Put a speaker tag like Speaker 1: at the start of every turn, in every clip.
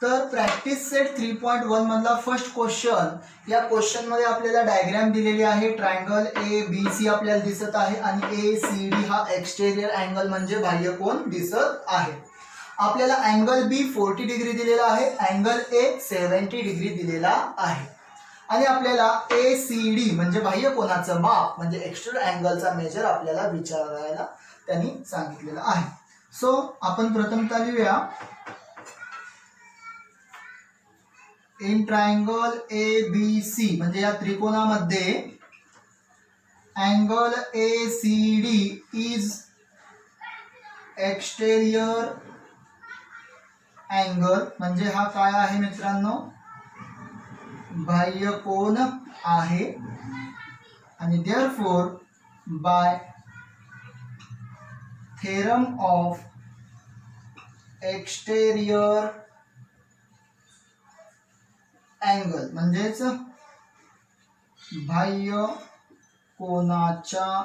Speaker 1: तर practice set 3.1 मधला first question. या क्वेश्चन मध्ये आपल्याला डायग्राम दिलेली आहे. ट्रायंगल ए बी सी आपल्याला दिसत आहे आणि ए सी डी हा एक्सटेरियर अँगल म्हणजे बाह्य कोन दिसत आहे. आपल्याला अँगल बी 40 डिग्री दिलेला आहे, अँगल ए 70 डिग्री दिलेला आहे आणि आपल्याला ए सी डी म्हणजे बाह्य कोनाचं माप म्हणजे एक्सटेरियर अँगलचा मेजर आपल्याला विचारायला त्यांनी सांगितलेलं आहे. सो आपण प्रथमतः लिहूया. In triangle A B C म्हणजे या त्रिकोणामध्ये angle A C D is exterior angle म्हणजे हा काय आहे मित्रांनो, बाह्य कोन आहे आणि therefore by theorem of exterior angle म्हणजेच बाह्य कोनाच्या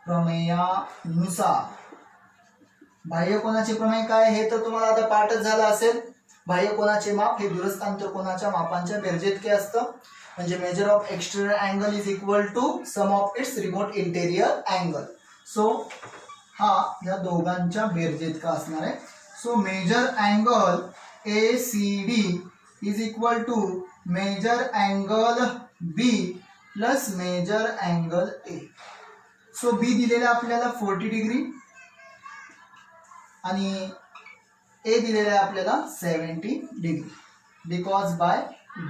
Speaker 1: प्रमेयानुसार. बाह्य कोनाचे प्रमेय काय हे तर तुम्हाला आता पाठच झाला असेल. बाह्य कोनाचे माप हे दूरस्थ आंतरकोनाच्या मापांच्या बेरजेइतके असतं. म्हणजे measure of exterior angle is equal to sum of its remote interior angle. So हा या दोघांच्या बेरजेइतका असणार आहे. So measure angle A C D is equal to measure angle B plus measure angle A. So B दिलेला आपल्याला 40 degree आणि ए दिलेला आहे आपल्याला 70 डिग्री बिकॉज बाय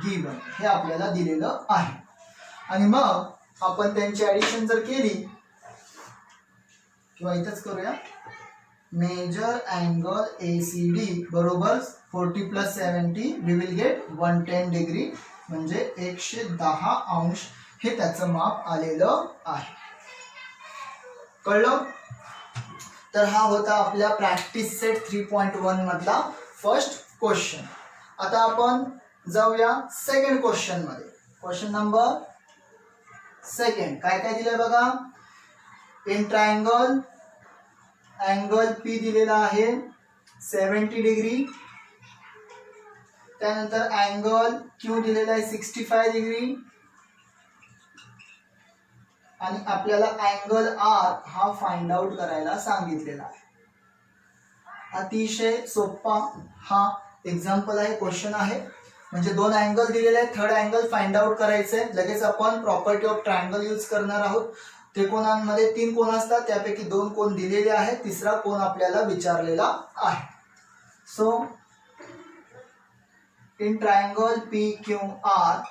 Speaker 1: गिवन हे आपल्याला दिलेलं आहे. आणि मग आपण त्यांची ऍडिशन जर केली किंवा इथंच करूया. Measure angle A C D बरोबर 40 plus 70 we will get 110 degree म्हणजे 110 अंश हे त्याचं माप आलेलं आहे. कळलं? तर हा होता आपल्या प्रॅक्टिस सेट 3.1 मधला फर्स्ट क्वेश्चन. आता आपण जाऊया सेकंड क्वेश्चन मध्ये. क्वेश्चन नंबर सेकंड काय काय दिलंय बघा. इन ट्रायंगल अँगल पी दिलेला आहे 70 डिग्री. त्यानंतर अँगल क्यू दिलेला आहे 65 डिग्री आणि आपल्याला अँगल आर हा फाइंड आउट करायला सांगितलेला आहे. अतिशय सोपा हा एक्झाम्पल आहे, क्वेश्चन आहे. म्हणजे दोन अँगल दिलेले आहेत, थर्ड अँगल फाइंड आउट करायचंय. लगेच आपण प्रॉपर्टी ऑफ ट्रायंगल यूज करणार आहोत. त्रिकोणांमध्ये 3 कोन असतात, त्यापैकी 2 कोन दिलेले आहेत, तिसरा कोन आपल्याला विचारलेला आहे. So in triangle P Q R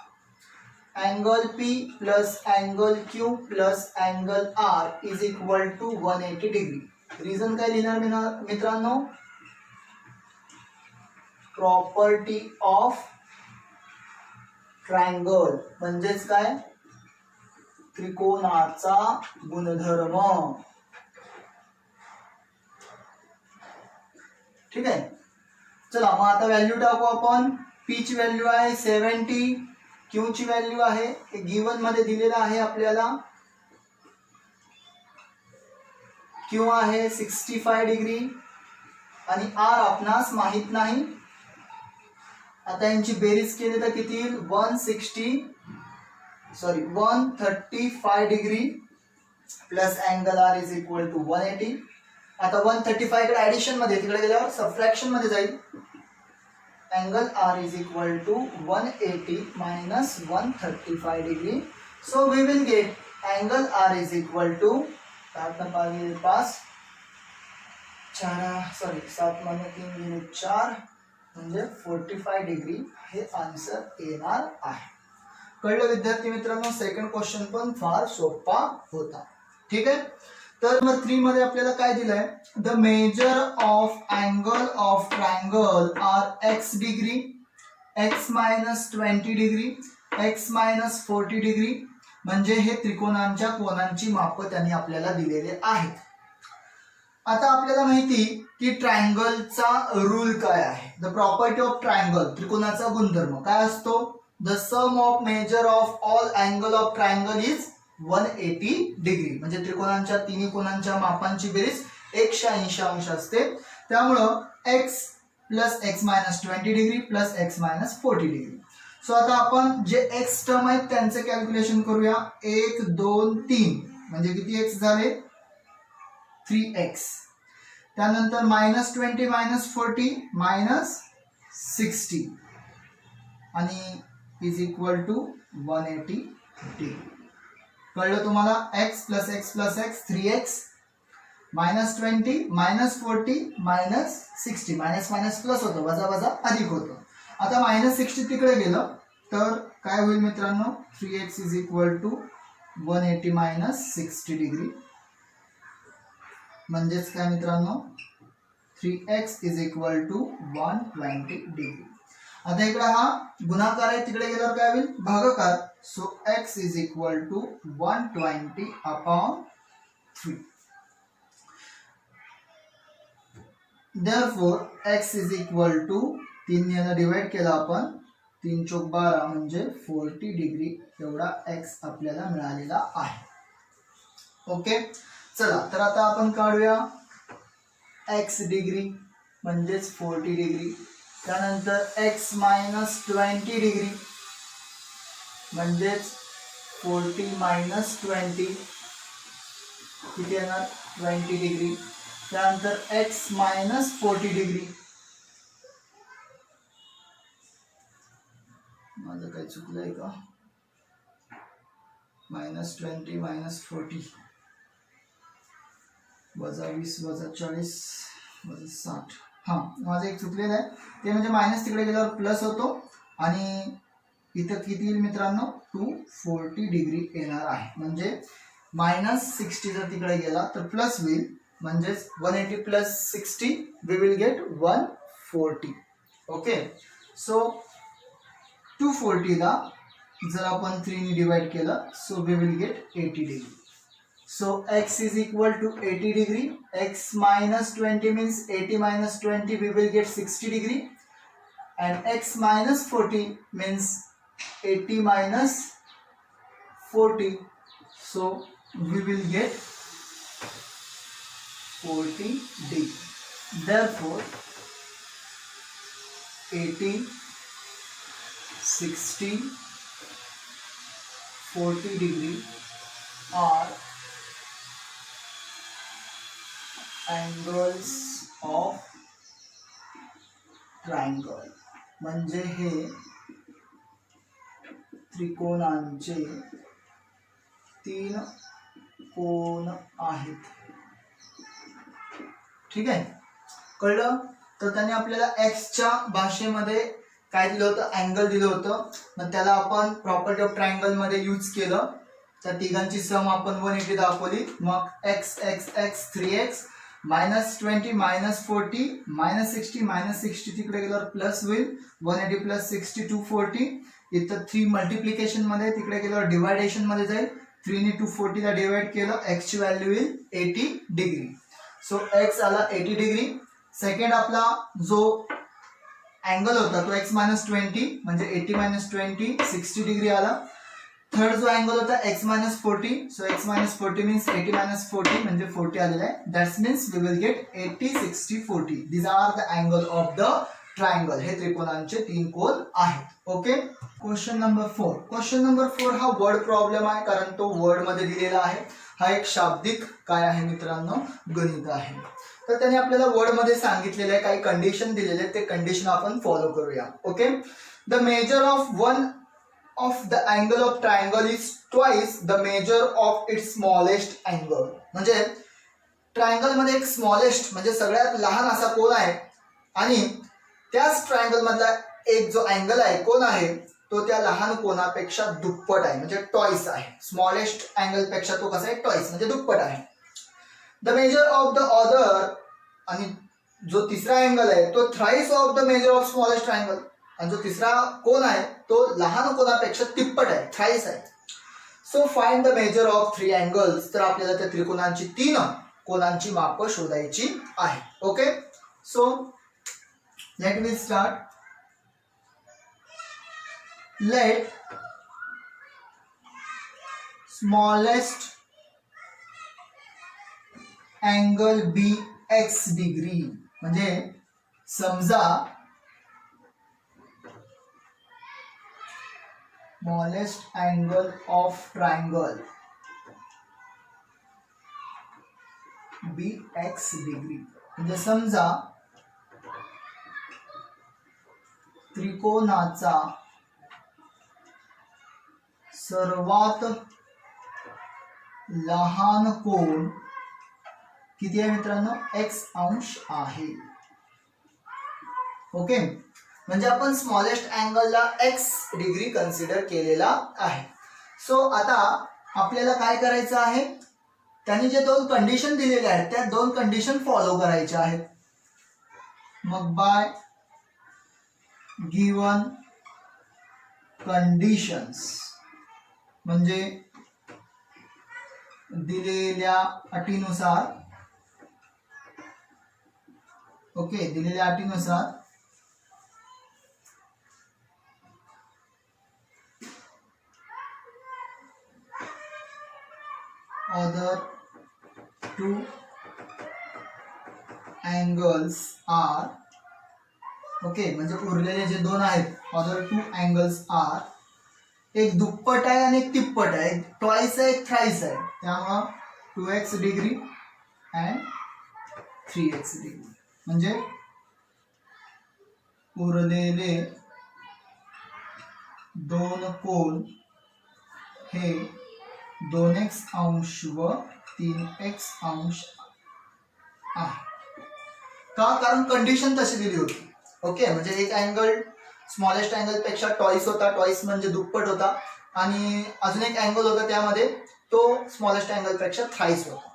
Speaker 1: angle P plus angle Q plus angle R is equal to 180 degree. Reason काय लिहिणार मित्रांनो, प्रॉपर्टी ऑफ ट्रायंगल म्हणजेच काय, त्रिकोणाचा गुणधर्म. ठीक आहे. चला मग आता व्हॅल्यू टाकू आपण. पी ची व्हॅल्यू आहे 70, क्यू ची व्हॅल्यू आहे हे गिवन मध्ये दिलेलं आहे आपल्याला. क्यू आहे 65 डिग्री आणि आर आपणास माहित नाही. आता यांची बेरीज केली तर किती येईल, 135 degree plus angle R is equal to 180. आता 135 कडे ऍडिशन मध्ये, तिकडे गेल्यावर सबट्रॅक्शन मध्ये जाईल. Angle R is equal to 180 minus 135 degree. So we will get angle R is equal to 7 × 3 म्हणजे 45 डिग्री हे आन्सर येणार आहे. कळलं विद्यार्थी मित्रांनो. सेकंड क्वेश्चन पण फार सोपा होता. ठीक आहे. तर नंबर 3 मध्ये आपल्याला काय दिलंय, the measure of angle of triangle are x degree, x minus 20 degree, x minus 40 degree. म्हणजे हे त्रिकोणांच्या कोनांची माप त्यांनी आपल्याला दिलेले आहेत. आता आपल्याला माहिती की ट्रायंगलचा रूल काय आहे. द प्रॉपर्टी ऑफ ट्रायंगल, त्रिकोणाचा गुणधर्म काय असतो, the sum of measure of all angle of triangle is 180 degree. म्हणजे त्रिकोणांच्या तिन्ही कोनांच्या मापांची बेरीज 180 अंश असते. त्यामुळं x plus x minus 20 degree plus x minus 40 degree. So आता आपण जे एक्स टर्म आहेत त्यांचे कॅल्क्युलेशन करूया. 1 2 3 म्हणजे किती एक्स झाले 3x. त्यानंतर मायनस 20 मायनस 40 मायनस 60 आणि इज इक्वल टू 180 डिग्री. कळलं तुम्हाला. x plus x plus x 3x minus 20 minus 40 minus 60. Minus minus plus होतं, वजा वजा अधिक होतं. आता मायनस 60 तिकडे गेलं तर काय होईल मित्रांनो 3x is equal to 180 minus 60 degree. म्हणजेच काय मित्रांनो 3x is equal to 120 degree. आता इकडे हा गुणाकार आहे, तिकडे गेल्यावर काय होईल भागाकार. So x is equal to 120 upon 3. Therefore x is equal to 3 याला डिवाइड केला आपण 3 चौक 12 म्हणजे 40 डिग्री एवढा x आपल्याला मिळालेला आहे. ओके चला तर आता आपण काढूया x डिग्री म्हणजेच 40 डिग्री. त्यानंतर x मायनस 20 डिग्री म्हणजेच 40 मायनस 20 किती येणार 20 डिग्री. त्यानंतर x मायनस 40 डिग्री. माझं काही चुकलंय का मायनस 20 मायनस 40 वजा 20 वजा 40 वजा 60. हां माझं एक चुकलेलं आहे ते म्हणजे मायनस तिकडे गेल्यावर प्लस होतो आणि इथं किती येईल मित्रांनो 240 डिग्री येणार आहे. म्हणजे मायनस 60 जर तिकडे गेला तर प्लस होईल म्हणजेच 180 plus 60 we will get 140. Okay so 240 ला जर आपण 3 ने डिवाइड केलं so we will get 80 degree. So x is equal to 80 degree. X minus 20 means 80 minus 20 we will get 60 degree. And x minus 40 means 80 minus 40. So we will get 40 degree. Therefore 80, 60, 40 degree are angles of triangle. म्हणजे हे त्रिकोणांचे 3 कोन आहेत. ठीक आहे कळलं. तर त्याने आपल्याला x च्या भाषेमध्ये काय दिलं होतं अँगल दिलं होतं. मग त्याला आपण प्रॉपर्टी ऑफ ट्रायंगल मध्ये यूज केलं. त्या तिघांची सम आपण 180 दाखवली. मग x x x 3x minus 20 minus 40 minus 60 minus 60 तिकडे गेल्यावर प्लस होईल 180 प्लस 60 240. इथं 3 मल्टिप्लिकेशन मध्ये तिकडे गेल्यावर डिवायडेशन मध्ये जाईल. 3 ने 240 ला डिवाइड केलं x ची व्हॅल्यू येईल 80 डिग्री. सो x आला 80 डिग्री. सेकंड आपला जो अँगल होता तो x मायनस 20 म्हणजे 80 मायनस 20 60 डिग्री आला. थर्ड जो अँगल होता x minus 40. So x minus 40 means 80 minus 40 म्हणजे 40 आलेला आहे. That's means we will get 80 60 40. These are the angle of the triangle. हे त्रिकोणांचे 3 कोन आहेत. Okay question number 4. Question number 4 हा वर्ड प्रॉब्लेम आहे कारण तो वर्ड मध्ये दिलेला आहे. हा एक शाब्दिक काय आहे मित्रांनो गणित आहे. तर त्याने आपल्याला वर्ड मध्ये सांगितलेले आहे काही कंडिशन दिलेले आहेत ते कंडिशन आपण फॉलो करूया. Okay the measure of one of the angle of triangle is twice the measure of its smallest angle. म्हणजे ट्रायंगल मध्ये एक स्मॉलेस्ट म्हणजे सगळ्यात लहान असा कोन आहे आणि त्याच ट्रायंगल मधला एक जो अँगल आहे कोन आहे तो त्या लहान कोनापेक्षा दुप्पट आहे म्हणजे टॉइस आहे. स्मॉलेस्ट अँगल पेक्षा तो कसा आहे टॉइस म्हणजे दुप्पट आहे. The measure of the other आणि जो तिसरा अँगल आहे तो thrice of the measure of smallest triangle आणि जो तिसरा कोन आहे तो लहान कोनापेक्षा तिप्पट आहे थ्राइस आहे. So find the measure of 3 angles. तर आपल्याला त्या त्रिकोणांची 3 कोनांची माप शोधायची आहे. Okay so let we start. Let smallest angle be x degree म्हणजे समजा smallest angle of triangle BX degree, म्हणजे समजा त्रिकोणाचा सर्वात लहान कोन किती आहे मित्रांनो, x अंश आहे. ओके, म्हणजे आपण स्मॉलेस्ट अँगलला x डिग्री कन्सिडर केलेला आहे. सो आता आपल्याला काय करायचं आहे, त्यांनी जे दोन कंडिशन दिलेले आहेत त्या दोन कंडिशन फॉलो करायच्या आहेत. मग बाय गिवन कंडिशन्स म्हणजे दिलेल्या अटीनुसार, ओके, दिलेल्या अटीनुसार other two angles are, okay, म्हणजे उरलेले जे दोन आहेत other two angles are, एक दुप्पट आहे आणि एक तिप्पट आहे, एक ट्वाइस आहे एक थ्राइस आहे, त्यामुळं 2x degree and 3x degree, म्हणजे उरलेले दोन कोन हे 2x अंश व 3x अंश आहे. का, कारण कंडिशन तशी दिली होती. ओके, म्हणजे एक अँगल स्मॉलेस्ट अँगल पेक्षा टॉइस होता, टॉइस म्हणजे दुप्पट होता, आणि अजून एक अँगल होता त्यामध्ये तो स्मॉलेस्ट अँगल पेक्षा थ्राइस होता.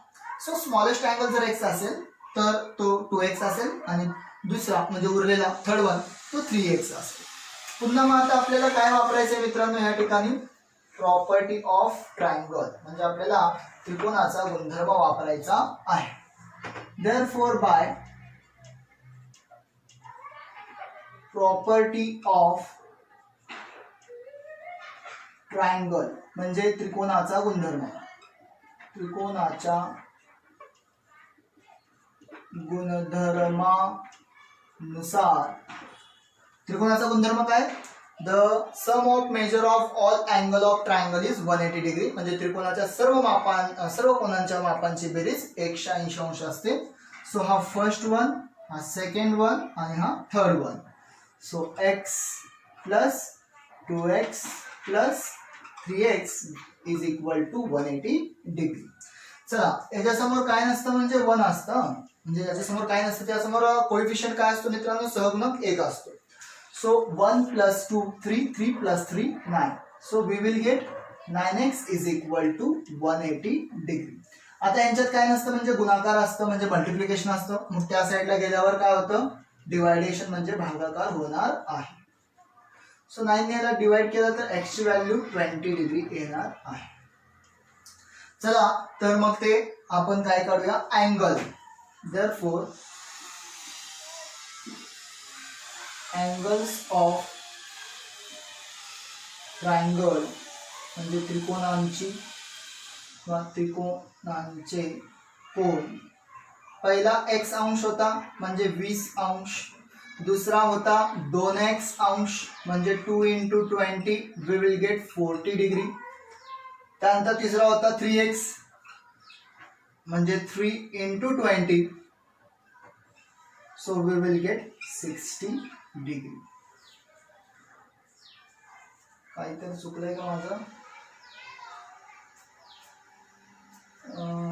Speaker 1: सो स्मॉलेस्ट अँगल जर x असेल तर तो 2x असेल आणि दुसरा म्हणजे उरलेला थर्ड वन तो 3x असेल. पुन्हा मग आता आपल्याला काय वापरायचं मित्रांनो या ठिकाणी, प्रॉपर्टी ऑफ ट्रायंगल, म्हणजे आपल्याला त्रिकोणाचा गुणधर्म वापरायचा आहे. Therefore by property of triangle म्हणजे त्रिकोणाचा गुणधर्म, त्रिकोणाच्या गुणधर्मानुसार, त्रिकोणाचा गुणधर्म काय, the sum of measure of all angle of triangle is 180 degree, म्हणजे त्रिकोणाच्या सर्व कोनांच्या मापांची बेरीज 180 अंश असते. सो हा फर्स्ट वन, हा सेकंड वन आणि हा third one. So x plus 2x plus 3x is equal to 180 degree. चला, याच्यासमोर काय नसतं म्हणजे 1 असतं, म्हणजे याच्यासमोर काय नसतं, त्यासमोर कोएफिशियंट काय असतो मित्रांनो, सहगुणक 1 असतो. So 1 plus 2 3, 3 plus 3 9. So we will get 9x is equal to 180 degree. आता यांच्यात काय नसतं म्हणजे गुणाकार असतं, म्हणजे मल्टिप्लिकेशन असतं. मग त्या साईडला गेल्यावर काय होतं, डिवायडेशन म्हणजे भागाकार होणार आहे. सो 9 ने याला डिवाइड केलं तर x ची व्हॅल्यू 20 डिग्री येणार आहे. चला, तर मग ते आपण काय करूया, angle. Therefore angles of triangle म्हणजे त्रिकोणांची किंवा त्रिकोणांचे कोन, पहिला x अंश होता म्हणजे 20 अंश, दुसरा होता 2x अंश म्हणजे 2 into 20 we will get 40 degree, त्यानंतर तिसरा होता 3x म्हणजे 3 into 20 so we will get 60 degree. काहीतरी चुकलंय का माझं,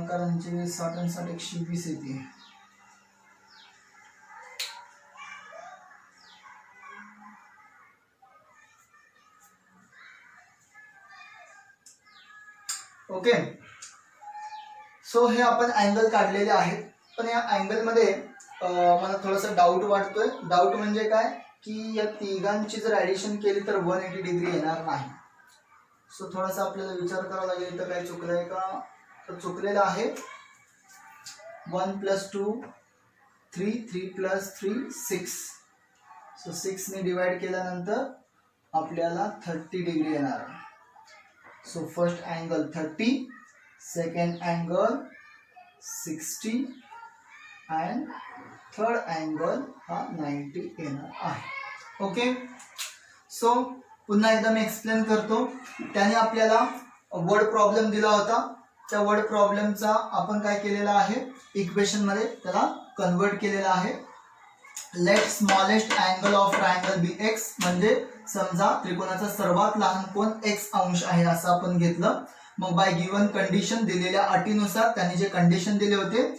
Speaker 1: कारण 60 आणि 60 120 येते. ओके, सो हे आपण अँगल काढलेले आहेत, पण या अँगल मध्ये मला थोडासा डाऊट वाटतोय. डाऊट म्हणजे काय की या तिघांची जर ऍडिशन केली तर 180 डिग्री येणार नाही. सो थोडासा आपल्याला विचार करावा लागेल तर काय चुकलंय का, तर चुकलेलं आहे. 1 + 2 3, 3 + 3 6. सो 6 ने डिवाइड केल्यानंतर आपल्याला 30 डिग्री येणार आहे. So first angle 30, second angle 60 and third angle हा 90 येणार आहे. ओके, सो पुन्हा एकदा मी एक्सप्लेन करतो. त्याने आपल्याला वर्ड प्रॉब्लेम दिला होता. त्या वर्ड प्रॉब्लेमचा आपण काय केलेला आहे, इक्वेशन मध्ये त्याला कन्वर्ट केलेला आहे. Let smallest angle of triangle be x, म्हणजे समजा त्रिकोणाचा सर्वात लहान कोण एक्स अंश आहे असं आपण घेतलं. मग बाय गिवन कंडिशन, दिलेल्या अटीनुसार त्यांनी जे कंडिशन दिले होते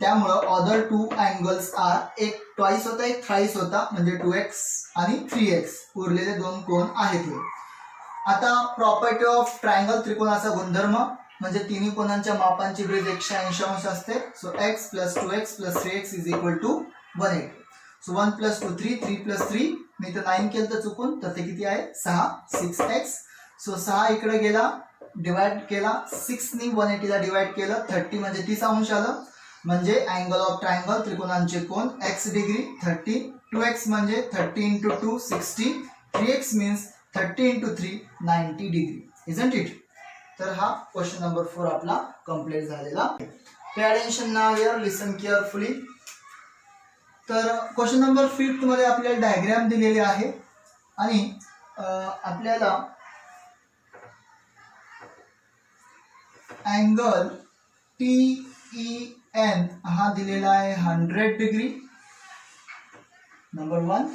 Speaker 1: त्यामुळं अदर टू अँगल्स आर, एक ट्वाइस होता एक थ्राइस होता म्हणजे 2x आणि 3x, उरलेले दोन कोण आहेत. आता प्रॉपर्टी ऑफ ट्रायंगल, त्रिकोणाचा गुणधर्म म्हणजे तिन्ही कोणांच्या मापांची बेरीज 180 अंश असते. So x + 2x + 3x = 180. So 1 + 2 3, 3 + 3 मी तर 9 केलं तर चुकून, तर ते किती आहे 6, 6x. सो 6 इकडे गेला, डिवाइड केला 6 ने 180 ला डिवाइड केलं, 30 म्हणजे 30 अंश आलं. म्हणजे अँगल ऑफ ट्रायंगल, त्रिकोणांचे कोण x डिग्री 30, 2x म्हणजे 30 × 2 60, 3x means 30 × 3 90 degree. Isn't it? तर हा क्वेश्चन नंबर 4 आपला कंप्लीट झालेला. Pay attention now here, listen carefully. तर क्वेश्चन नंबर 5 मध्ये आपल्याला डायग्राम दिलेले आहे आणि आपल्याला अँगल TEN हा दिलेला आहे 100 डिग्री, नंबर 1.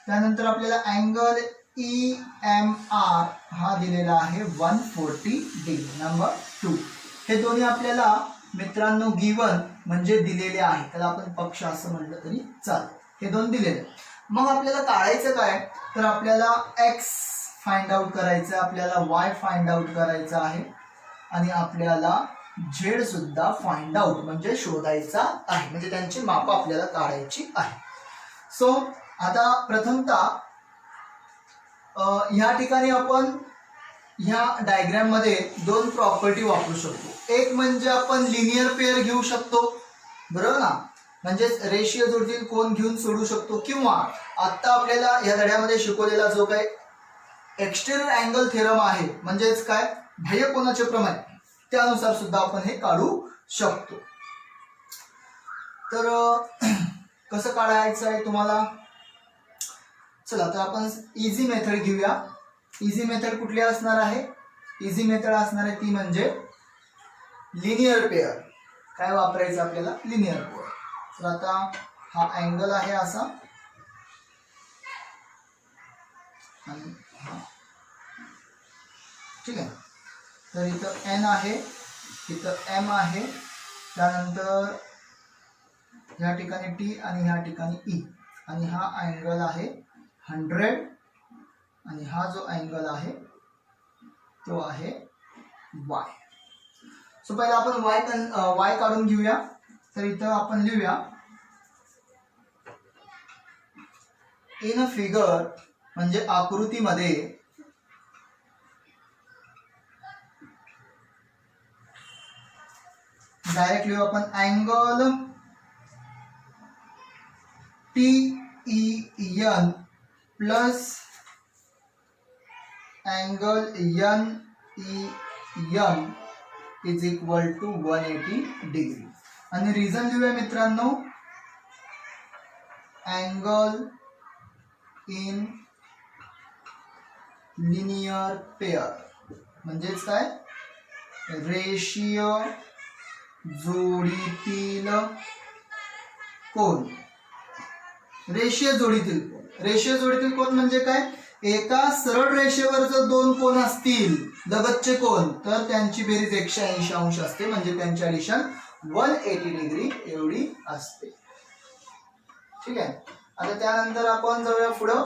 Speaker 1: त्यानंतर आपल्याला अँगल EMR हा दिलेला आहे 140 डिग्री, नंबर 2. हे दोन्ही आपल्याला मित्रांनो गिवन म्हणजे दिलेले आहे, त्याला आपण पक्ष असं म्हटलं तरी चालेल. हे दोन दिलेले. मग आपल्याला काढायचं काय, तर आपल्याला x फाइंड आउट करायचं आहे, आपल्याला y फाइंड आउट करायचं आहे आणि आपल्याला z सुद्धा फाइंड आउट म्हणजे शोधायचा आहे, म्हणजे त्यांची माप आपल्याला काढायची आहे. सो आता प्रथमतः ह्या ठिकाणी आपण ह्या डायग्राम मध्ये दोन प्रॉपर्टी वापरू शकतो. एक म्हणजे आपण लिनियर पेअर घेऊ शकतो, बरोबर ना, म्हणजेच रेषीय जोडतील कोण घेऊन सोडू शकतो, किंवा आता आपल्याला या धड्यामध्ये शिकवलेला जो काही एक्सटेरियर अँगल थेरम आहे, म्हणजेच काय बाह्य कोनाचे प्रमेय, त्यानुसार सुद्धा आपण हे काढू शकतो. तर कसं काढायचं आहे तुम्हाला, चला तर आपण इझी मेथड घेऊया. इझी मेथड कुठली असणार आहे, इझी मेथड असणार आहे ती म्हणजे लिनियर पेअर. काय वापरायचं आपल्याला, लिनियर पेअर. तर आता हा अँगल आहे असा आणि हा, ठीक आहे. तर इथं n आहे, इथं m आहे, त्यानंतर ह्या ठिकाणी t आणि ह्या ठिकाणी e, आणि हा अँगल आहे 100 आणि हा जो अँगल आहे तो आहे y. सो पहिला आपण y काढून घेऊया. तर इथं आपण लिहूया इन फिगर, म्हणजे आकृतीमध्ये डायरेक्ट लिहू आपण angle TEN plus angle NEN is equal to 180 degree. आणि रिझन लिहूया मित्रांनो, अँगल इन लिनियर पेअर, म्हणजेच काय रेषीय जोडीतील कोन. रेषीय जोडीतील कोन, रेषीय जोडीतील कोन म्हणजे काय, एका सरळ रेषेवर जर दोन कोन असतील लगतचे कोन, तर त्यांची बेरीज 180 अंश असते, म्हणजे त्यांची ऍडिशन 180 डिग्री एवढी असते. ठीक आहे. आता त्यानंतर आपण जाऊया पुढं.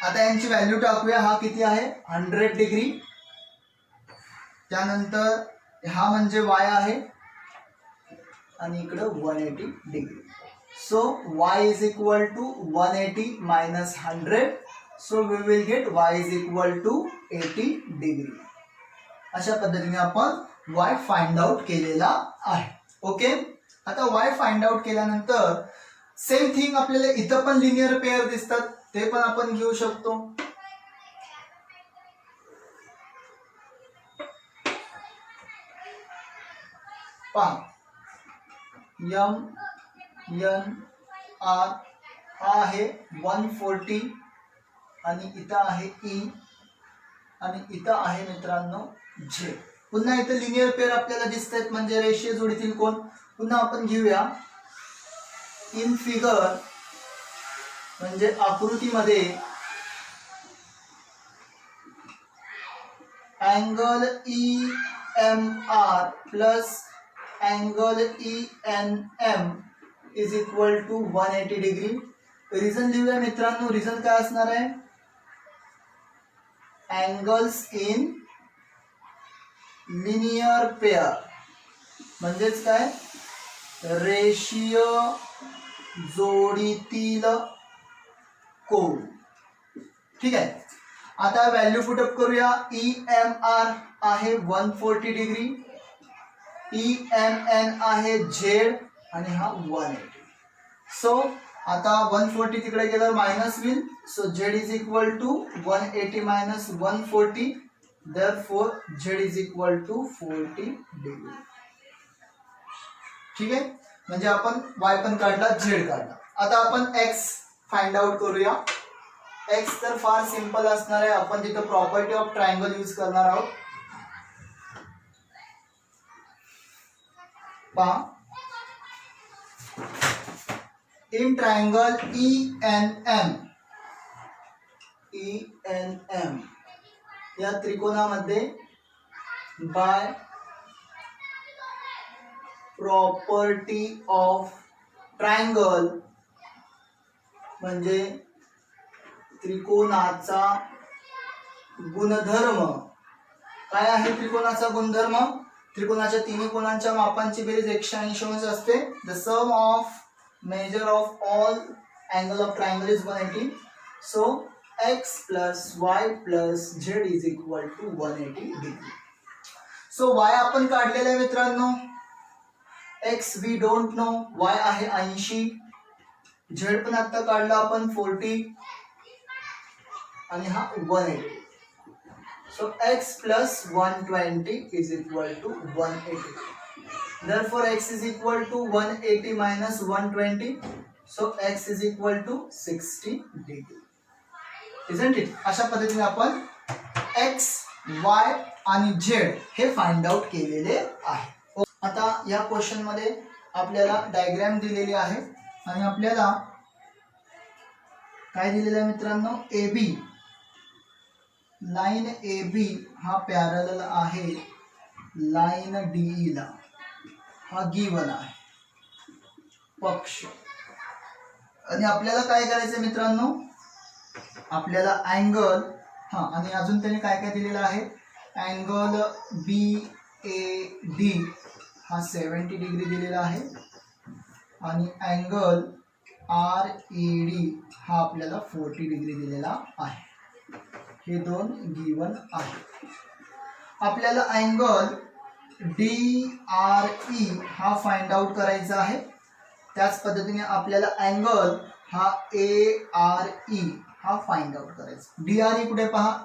Speaker 1: आता यांची व्हॅल्यू टाकूया. हा किती आहे 100 डिग्री, त्यानंतर हा म्हणजे y आहे आणि इकडे 180 degree. So y is equal to 180 minus 100. So we will get y is equal to 80 degree. अशा पद्धतीने आपण y फाइंड आउट केलेला आहे. ओके. आता y फाइंड आउट केल्यानंतर सेम थिंग आपल्याला इथं पण लिनियर पेअर दिसतात, ते पण आपण घेऊ शकतो. पहा, एन आर हा आहे 140 आणि इथं आहे ई आणि इथं आहे मित्रांनो झेड. पुन्हा इथं लिनियर पेअर आपल्याला दिसत आहेत म्हणजे रेषीय जोडीतील कोण. पुन्हा आपण घेऊया इन फिगर म्हणजे आकृतीमध्ये angle E M R plus angle E N M is equal to 180 degree. Reason लिहूया मित्रांनो. रिझन काय असणार आहे. अँगल्स इन लिनियर पेअर म्हणजेच काय रेषीय जोडीतील कोन. ठीक आहे. आता व्हॅल्यू पुटअप करूया. ई एम आर आहे 140 डिग्री, ई एम एन आहे झेड आणि हा 180. सो आता 140 तिकडे गेल्यावर मायनस होईल. So z is equal to 180 minus 140. Therefore z is equal to 40 degree. ठीक आहे. म्हणजे आपण वाय पण काढला, झेड काढला. आता आपण एक्स फाइंड आउट करूया. एक्स तर फार सिंपल असणार आहे. आपण तिथं प्रॉपर्टी ऑफ ट्रायंगल यूज करणार आहोत. पहा in triangle E N M या त्रिकोणामध्ये बाय प्रॉपर्टी ऑफ ट्रायंगल म्हणजे त्रिकोणाचा गुणधर्म. काय आहे त्रिकोणाचा गुणधर्म. त्रिकोणाच्या तिन्ही कोणांच्या मापांची बेरीज 180 अंश असते. The sum of measure of all angle of triangle is 180. So x प्लस y प्लस z is equal to 180 degree. So y आपण काढलेला आहे मित्रांनो. x we don't know. y आहे 80. z पण आता काढला आपण 40 आणि हा 180. So x plus 120 is equal to 180. Therefore x is equal to 180 minus 120. So x is equal to 60 degree. Isn't it? अशा पद्धतीने आपण x, y आणि z हे फाइंड आउट केलेले आहे. आता या क्वेश्चन मध्ये आपल्याला डायग्राम दिलेली आहे आणि आपल्याला काय दिलेलं आहे मित्रांनो. A B line A B हा पॅरलल आहे लाइन डीई ला. हा गिवन आहे पक्ष. आणि आपल्याला काय करायचं मित्रांनो. आपल्याला अँगल आणि अजून त्यांनी काय काय दिलेलं आहे. अँगल बी ए डी हा 70 डिग्री दिलेला आहे आणि अँगल आर ई डी हा आपल्याला 40 डिग्री दिलेला आहे. हे दोन गिवन आहे. आपल्याला अँगल डी आर ई हा फाइंड आउट करायचा आहे. त्याच पद्धतीने आपल्याला अँगल हा ए आर ई हा फाइंड आउट करायचा. डी आर ई कुठे पहा.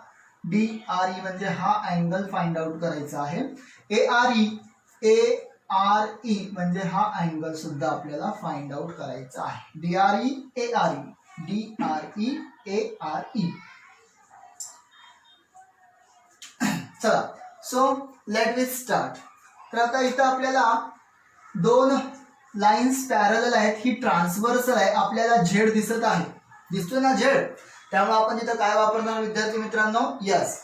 Speaker 1: डी आर ई म्हणजे हा अँगल फाइंड आउट करायचा आहे. ए आर ई म्हणजे हा अँगल सुद्धा आपल्याला फाइंड आउट करायचा आहे. D R E A R E, D R E A R E. चला सो लेट वी स्टार्ट. तर आता इथं आपल्याला दोन लाइन्स पॅरलल आहेत. ही ट्रान्सव्हर्सल आहे. आपल्याला झेड दिसत आहे. दिसतोय ना झेड. त्यामुळे आपण तिथं काय वापरणार विद्यार्थी मित्रांनो. यस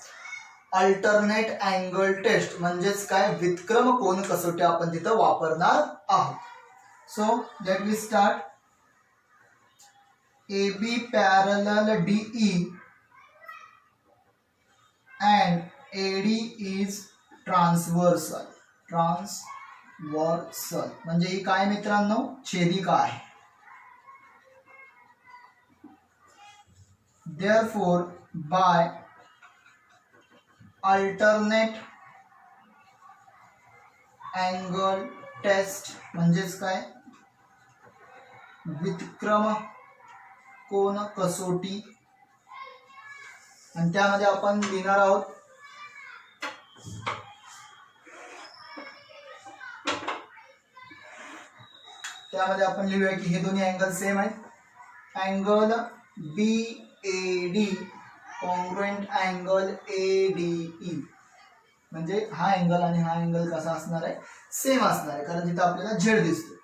Speaker 1: अल्टरनेट अँगल टेस्ट म्हणजेच काय व्युत्क्रम कोन कसोटी आपण तिथं वापरणार आहोत. So let we start. A B parallel DE and AD is transversal. म्हणजे ही काय मित्रांनो छेदिका आहे. Therefore by alternate angle test म्हणजेच काय व्युत्क्रम कोन कसोटी. आणि त्यामध्ये आपण लिहिणार आहोत त्यामध्ये आपण लिहूया की हे दोन्ही अँगल सेम आहेत. Angle BAD congruent angle ADE, म्हणजे हा अँगल आणि हा अँगल कसा असणार आहे, सेम असणार आहे, कारण तिथं आपल्याला झेड दिसतो.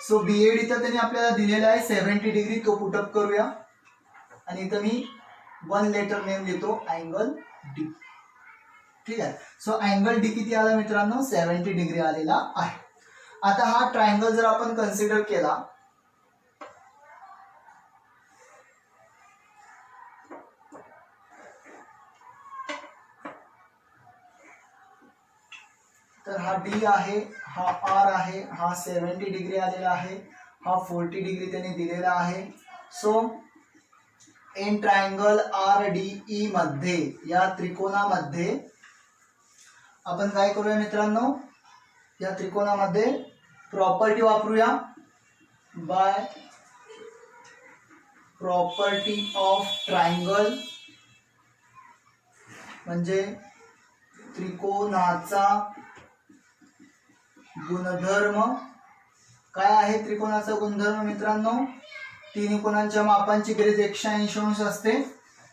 Speaker 1: सो BAD तर त्यांनी आपल्याला दिलेला आहे 70 डिग्री, तो पुटअप करूया. आणि इथं मी 1 लेटर नेम देतो अँगल D. ठीक आहे. सो अँगल D किती आला मित्रांनो, 70 डिग्री आलेला आहे. आता हा ट्रायंगल जर आपण कन्सिडर केला तर हा D आहे, हा R आहे, हा 70 डिग्री आलेला आहे, हा 40 डिग्री त्यांनी दिलेला आहे. सो इन ट्रायंगल RDE मध्ये, या त्रिकोणामध्ये आपण काय करूया मित्रांनो, या त्रिकोणामध्ये प्रॉपर्टी वापरूया. बाय प्रॉपर्टी ऑफ ट्रायंगल, म्हणजे त्रिकोणाचा गुणधर्म. काय आहे त्रिकोणाचा गुणधर्म मित्रांनो, तिन्ही कोणांच्या मापांची बेरीज 180 अंश असते.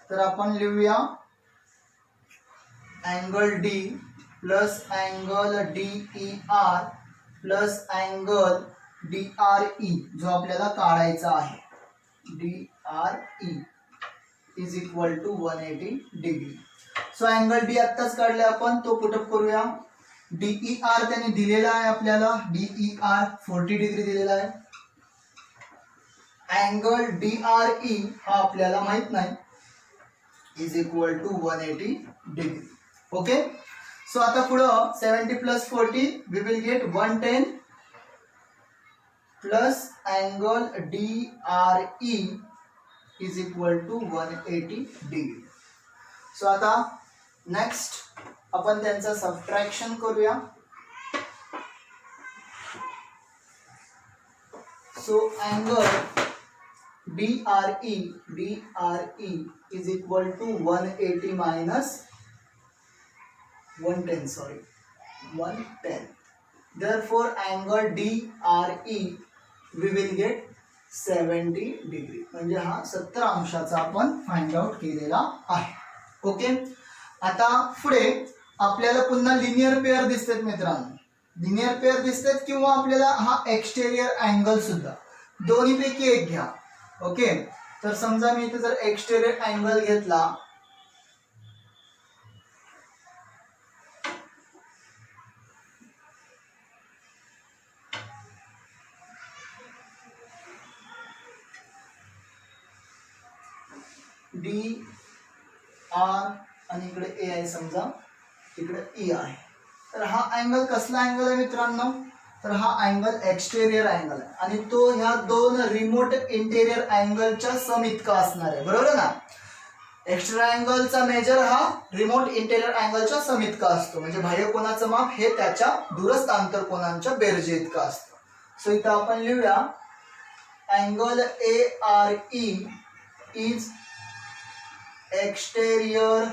Speaker 1: तर आपण लिहूया angle D plus angle DER plus angle DRE, जो आपल्याला काढायचा आहे, DRE is equal to 180 degree. So angle D आत्ताच काढले आपण, तो पुटअप करूया. DER त्याने दिलेला आहे आपल्याला, DER 40 डिग्री दिलेला आहे. अँगल DRE हा आपल्याला माहित नाही, is equal to 180 degree. Okay. So आता पुढं 70 plus 40 we will get 110 plus angle DRE is equal to 180 degree. So आता नेक्स्ट आपण त्यांचा सबट्रॅक्शन करूया. So angle DRE is equal to 180 minus 110, sorry 110. Therefore angle DRE we will get 70 degree, म्हणजे हा 70 अंशाचा आपण फाइंड आउट केलेला आहे. ओके. आता पुढे आपल्याला पुन्हा लिनियर पेअर दिसतात मित्रांनो, लिनियर पेअर दिसतात, किंवा आपल्याला हा एक्सटेरियर अँगल सुद्धा, दोन्हीपैकी एक घ्या. ओके. तर समजा मी इथे जर एक्सटेरियर अँगल घेतला, DR आणि इकडे A आहे समजा, इकडे E आहे, तर हा अँगल कसला अँगल आहे मित्रांनो, तर हा अँगल एक्सटेरियर अँगल आहे, आणि तो ह्या दोन रिमोट इंटेरियर अँगलच्या सम इतका असणार आहे, बरोबर ना. एक्सटेरियर अँगलचा मेजर हा रिमोट इंटेरियर अँगलच्या सम इतका असतो, म्हणजे बाह्य कोनाचं माप हे त्याच्या दूरस्थ आंतरकोनांच्या बेरजे इतका असतं. सो इथं आपण लिहूया angle ARE is exterior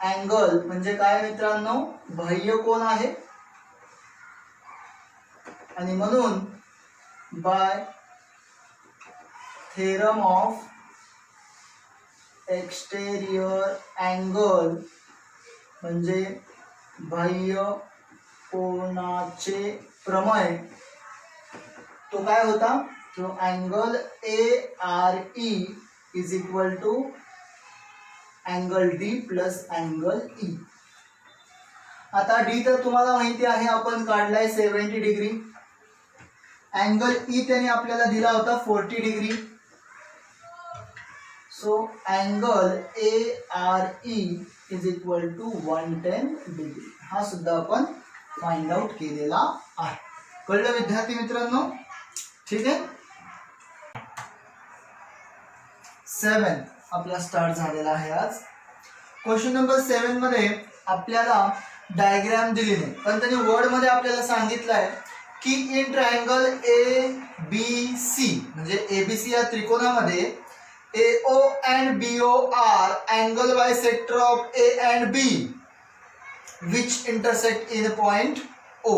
Speaker 1: angle, म्हणजे काय मित्रांनो, बाह्य कोन आहे, आणि म्हणून by theorem of exterior angle, म्हणजे बाह्य कोनाचे प्रमेय, तो काय होता, तो angle ARE is equal to angle D plus angle E. आता D तर तुम्हाला माहिती आहे, आपण काढलाय 70 डिग्री. अँगल E त्याने आपल्याला दिला होता 40 degree. So angle ARE is equal to 110 degree, हा सुद्धा आपण फाइंड आउट केलेला आहे. कळलं विद्यार्थी मित्रांनो. ठीक आहे. 7 आपला स्टार्ट झालेला आहे आज. क्वेश्चन नंबर 7 मध्ये आपल्याला डायग्राम दिली नाही, पण त्यांनी वर्ड मध्ये आपल्याला सांगितलं आहे की इन ट्रायंगल ABC, म्हणजे ABC या त्रिकोणामध्ये AO and BO are angle bisector of A and B which intersect in point O.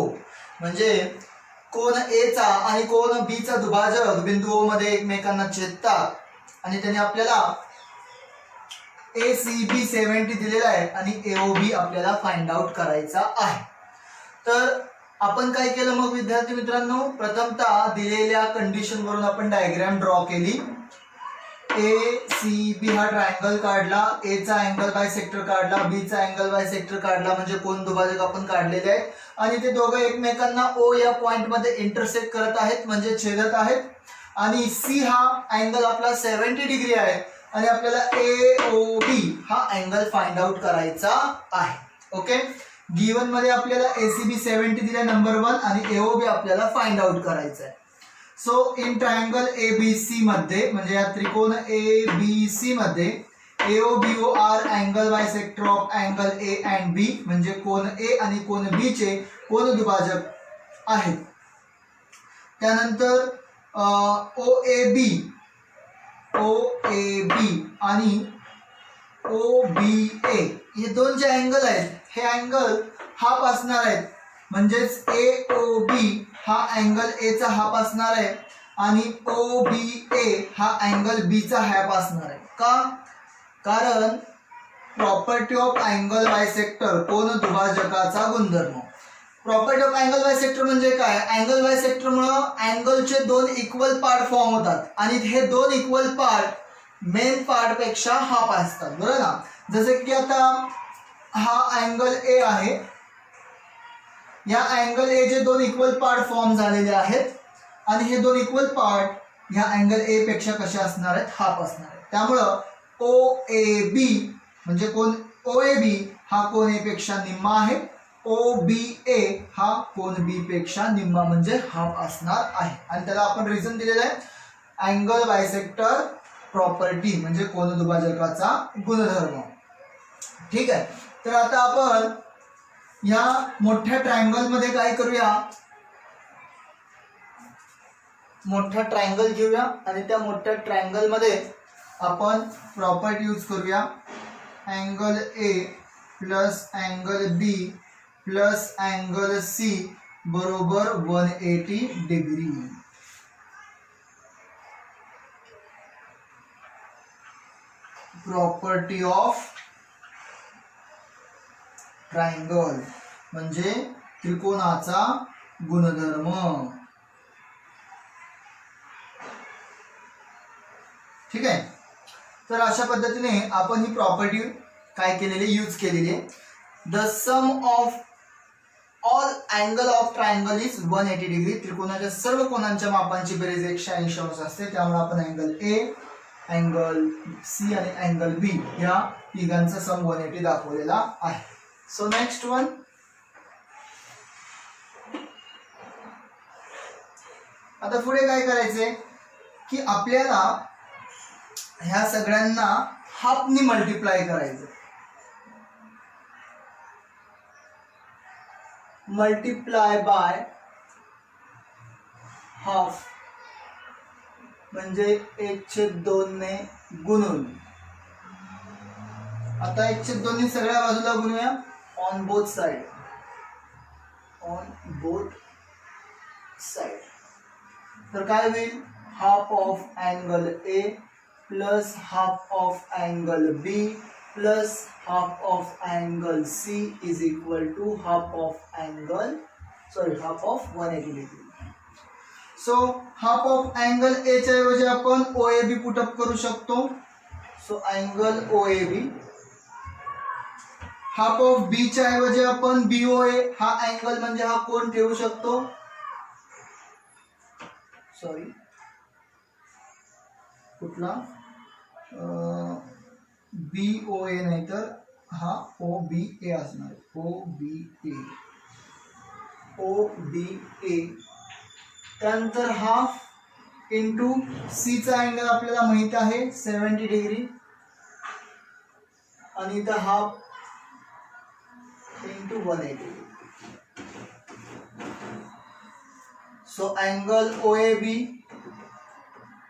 Speaker 1: म्हणजे कोन A चा आणि कोन B चा दुभाजक बिंदू O मध्ये एकमेकांना छेदतात आणि त्याने आपल्याला ACB 70 दिलेला आहे आणि AOB आपल्याला फाइंड आउट करायचा आहे. तर आपण काय केलं मग विद्यार्थी मित्रांनो, प्रथमतः दिलेल्या कंडिशन वरून आपण डायग्राम ड्रॉ केली. ACB हा ट्रायंगल काढला, A चा अँगल बायसेक्टर काढला, B चा अँगल बायसेक्टर काढला, म्हणजे कोन दुभाजक आपण काढलेले आहेत आणि ते दोघं एकमेकांना O या पॉइंट मध्ये इंटरसेक्ट करत आहेत म्हणजे छेदत आहेत आणि C हा अँगल आपला 70 डिग्री आहे आणि आपल्याला AOB हा अँगल फाइंड आउट करायचा आहे. ओके, गिवन मध्ये आपल्याला ACB 70 दिला नंबर 1 आणि AOB आपल्याला फाइंड आउट करायचा आहे. सो इन ट्रायंगल ABC मध्ये म्हणजे या त्रिकोण ABC मध्ये AOBO are angle bisector of angle A and B म्हणजे कोन A आणि कोन B चे कोन दुभाजक आहेत. त्यानंतर OAB आणि OBA हे दोन जे अँगल आहेत हे अँगल हाफ असणार आहेत म्हणजेच AOB हा अँगल A चा हाफ असणार आहे आणि OBA हा अँगल B चा हाफ असणार आहे. का? कारण प्रॉपर्टी ऑफ अँगल बायसेक्टर कोन दुभाजकाचा गुणधर्म. प्रॉपर्टी ऑफ अँगल बायसेक्टर म्हणजे काय? अँगल बायसेक्टर मुळे अँगलचे दोन इक्वल पार्ट फॉर्म होतात आणि हे दोन इक्वल पार्ट मेन पार्ट पेक्षा हाफ असतात, बरोबर ना. जसे की आता हा अँगल A आहे, या अँगल A चे दोन इक्वल पार्ट फॉर्म झालेले आहेत आणि हे दोन इक्वल पार्ट ह्या अँगल A पेक्षा कसे असणार आहेत? हाफ असणार आहेत. त्यामुळं OAB म्हणजे कोण OAB हा कोन A पेक्षा निम्मा आहे, OBA हा कोन B पेक्षा निम्मा म्हणजे हाफ असणार आहे आणि त्याला आपण रिझन दिलेलं आहे अँगल बायसेक्टर प्रॉपर्टी म्हणजे कोन दुभाजकाचा गुणधर्म. ठीक आहे, तर आता आपण या मोठ्या ट्रायंगल मध्ये काय करूया, मोठा ट्रायंगल घेऊया आणि त्या मोठ्या ट्रायंगल मध्ये आपण प्रॉपर्टी यूज करूया angle A plus angle B plus angle C बरोबर 180 डिग्री. प्रॉपर्टी ऑफ ट्रायंगल म्हणजे त्रिकोणाचा गुणधर्म. ठीक आहे, तर अशा पद्धतीने आपण ही प्रॉपर्टी काय केलेली यूज केलेली आहे. The sum of all angle of triangle is 180 degree. त्रिकोणाच्या सर्व कोनांच्या मापांची बेरीज 180 अंश असते. त्यामुळे आपण अँगल A, अँगल C आणि अँगल B या तिघांचा सम 180 दाखवलेला आहे. सो नेक्स्ट वन, आता पुढे काय करायचंय की आपल्याला ह्या सगळ्यांना हाफनी मल्टिप्लाय करायचं. मल्टिप्लाय बाय हाफ म्हणजे 1/2 ने गुणून. आता 1/2 ने सगळ्या बाजूला गुणूया on both side, on both side. तर काय होईल, half of angle A plus half of angle B plus half of angle C is equal to half of 180 degree. So half of angle A च्या ऐवजी आपण OAB put up करू शकतो. So angle OAB. Half of B च्या ऐवजी आपण BOA हा angle म्हणजे हा कोन ठेवू शकतो. सॉरी, कुठला BOA नाही तर हा OBA असणार. OBA. त्यानंतर हाफ इंटू C चा अँगल आपल्याला माहित आहे 70 डिग्री आणि इथं half into 180. So angle OAB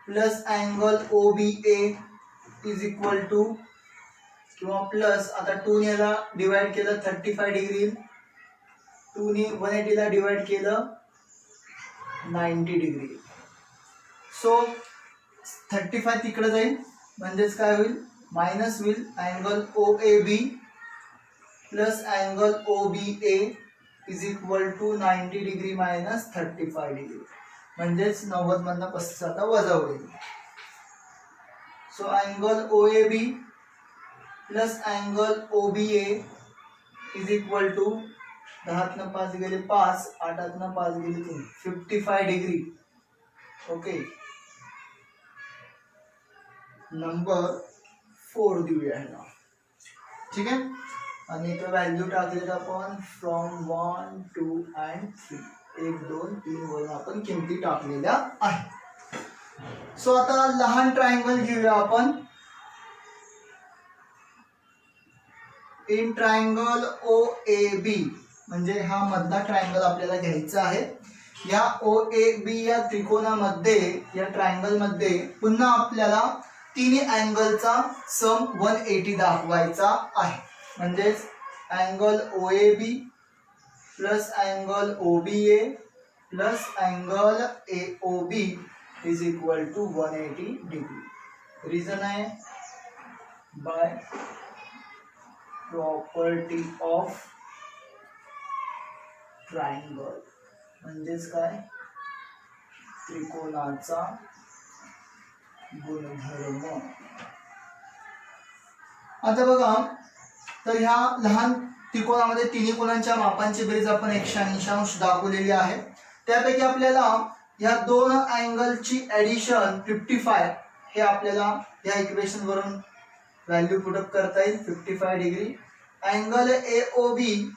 Speaker 1: plus angle OBA is equal to किंवा प्लस, आता 2 ने ला डिवाइड केलं 35 डिग्री, 2 ने 180 ला डिवाइड केलं 90 डिग्री. सो 35 तिकडे जाईल म्हणजेच काय होईल, मायनस होईल. Angle O A B plus angle O B A is equal to 90 degree minus 35 degree, म्हणजेच 90 मधनं 35 आता वजा होईल. So angle O A B plus angle O B A is equal to 10 5 गेले 5, 8 5 गेले 3, 55 डिग्री. ओके, नंबर 4 देऊया ह्याला. ठीक आहे, आणि इथं व्हॅल्यू टाकलेत आपण फ्रॉम 1 2 and 3, 1 2 3 वरून आपण किमती टाकलेल्या आहेत. सो आता लहान ट्रायंगल घेऊया आपण. इन ट्रायंगल ओ ए बी, म्हणजे हा मधला ट्रायंगल आपल्याला घ्यायचा आहे. या ओ ए बी या त्रिकोणामध्ये, या ट्रायंगल मध्ये पुन्हा आपल्याला तिन्ही अँगलचा सम 180 दाखवायचा आहे. म्हणजेच angle O A B plus angle O B A plus angle A O B is equal to 180 degree. Reason आहे बाय प्रॉपर्टी ऑफ ट्रायंगल, म्हणजेच काय, त्रिकोणाचा गुणधर्म. आता बघा, तर ह्या लहान त्रिकोणामध्ये तिन्ही कोणांच्या मापांची बेरीज आपण 180° दाखवलेली आहे. त्यापैकी आपल्याला या दोन अँगलची ऍडिशन 55 हे आपल्याला या इक्वेशन वरून व्हॅल्यू पुटअप करता येईल. 55 डिग्री. अँगल ए ओ बी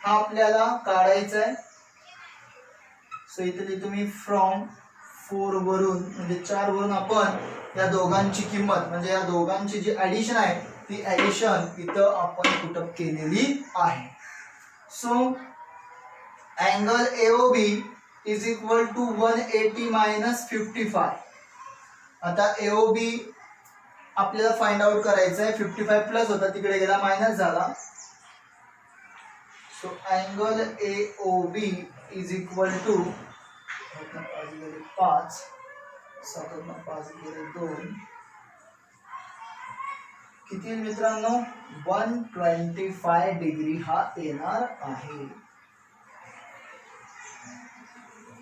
Speaker 1: हा आपल्याला काढायचा आहे. सो इथे तुम्ही फ्रॉम 4 वरून म्हणजे 4 वरून आपण या दोघांची किंमत म्हणजे या दोघांची जी ऍडिशन आहे ती ऍडिशन इथं आपण पुटअप केलेली आहे. So angle AOB is equal to 180 minus 55. आता एओबी आपल्याला फाइंड आउट करायचं आहे. 55 प्लस होता तिकडे गेला मायनस झाला. So angle AOB is equal to 5 7 5 2 किती मित्रांनो 125 डिग्री हा येणार आहे.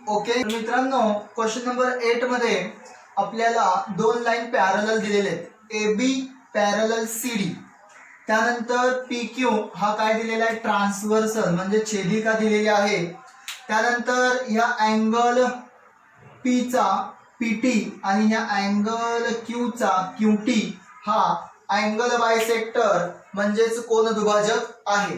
Speaker 1: ओके मित्रांनो, क्वेश्चन नंबर 8 मध्ये आपल्याला दोन लाईन पॅरलल दिलेले आहेत. A B parallel C D, त्यानंतर पी क्यू हा काय दिलेला आहे, ट्रान्सव्हर्सल म्हणजे छेदिका दिलेली आहे. त्यानंतर ह्या अँगल पी चा पीटी आणि ह्या अँगल क्यू चा क्यूटी हा अँगल बायसेक्टर म्हणजेच कोनदुभाजक आहे.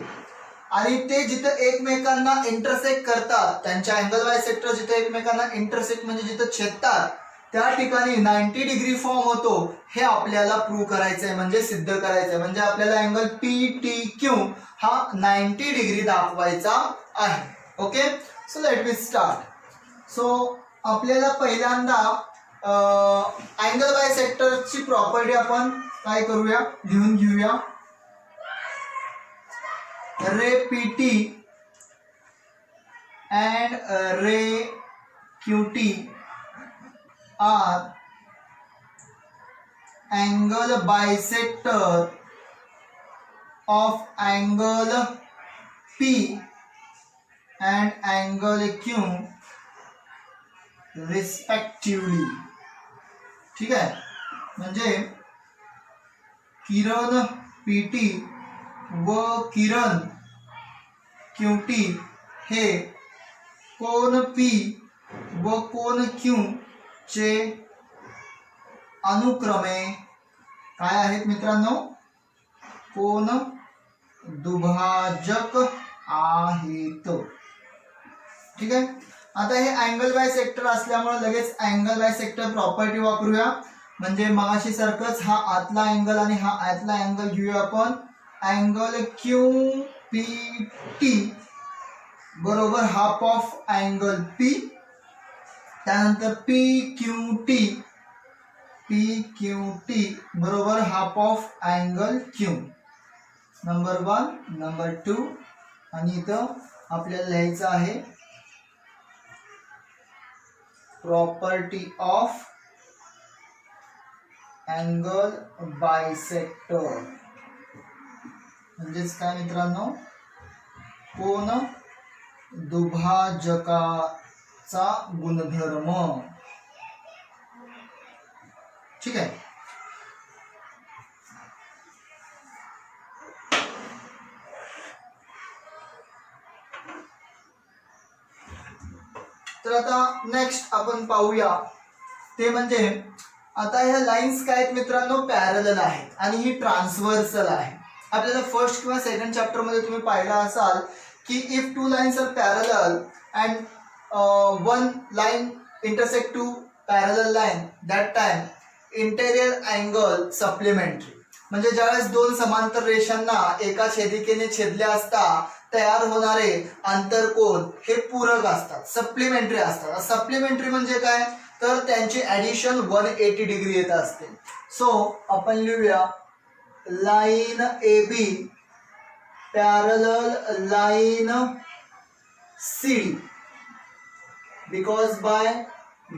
Speaker 1: आणि ते जिथे एकमेकांना इंटरसेक्ट करतात, त्यांच्या अँगल बायसेक्टर जिथे एकमेकांना इंटरसेक्ट म्हणजे जिथे छेदतात त्या ठिकाणी 90 डिग्री फॉर्म होतो. हे आपल्याला प्रूव्ह करायचं आहे म्हणजे सिद्ध करायचं आहे. म्हणजे आपल्याला अँगल पी टी क्यू हा 90 डिग्री दाखवायचा आहे. Okay, so let me start. So आपल्याला पहिल्यांदा अँगल बायसेक्टरची प्रॉपर्टी आपण काय करूया, लिहून घेऊया. Ray P T and ray Q T are angle bisector of angle P and angle Q respectively. ठीक आहे, म्हणजे किरण पीटी व किरण क्यूटी हे कोन पी व कोन क्यू चे अनुक्रमे काय आहेत मित्रांनो, कोन दुभाजक आहेत. ठीक आहे, आता हे अँगल बायसेक्टर असल्यामुळे लगेच अँगल बायसेक्टर प्रॉपर्टी वापरूया. म्हणजे मगाशी सारखंच हा आतला अँगल आणि हा आतला अँगल घेऊया आपण. अँगल क्यू पी टी बरोबर हाफ ऑफ अँगल पी. त्यानंतर पी क्यू टी बरोबर half of angle Q. Number 1 number 2 आणि इथं आपल्याला लिहायचं आहे प्रॉपर्टी ऑफ अँगल बायसेक्टर म्हणजेच काय मित्रांनो, कोन दुभाजकाचा गुणधर्म. ठीक आहे. तर आता नेक्स्ट आपण पाहूया ते म्हणजे आता ह्या लाईन्स काय आहेत मित्रांनो, पॅरलल आहेत आणि ही ट्रान्सव्हर्सल आहे. आपल्याला फर्स्ट किंवा सेकंड चॅप्टर मध्ये तुम्ही पाहिला असाल की if two lines are parallel and one line intersect two parallel line that time interior angle supplementary. म्हणजे ज्यावेळेस दोन समांतर रेषांना एका छेदिकेने छेदल्या असता तयार होणारे आंतरकोन हे पूरक असतात, सप्लिमेंटरी असतात. सप्लिमेंटरी म्हणजे काय, तर त्यांची ऍडिशन 180 डिग्री येत असते. सो आपण लिहूया line A B parallel line C D because by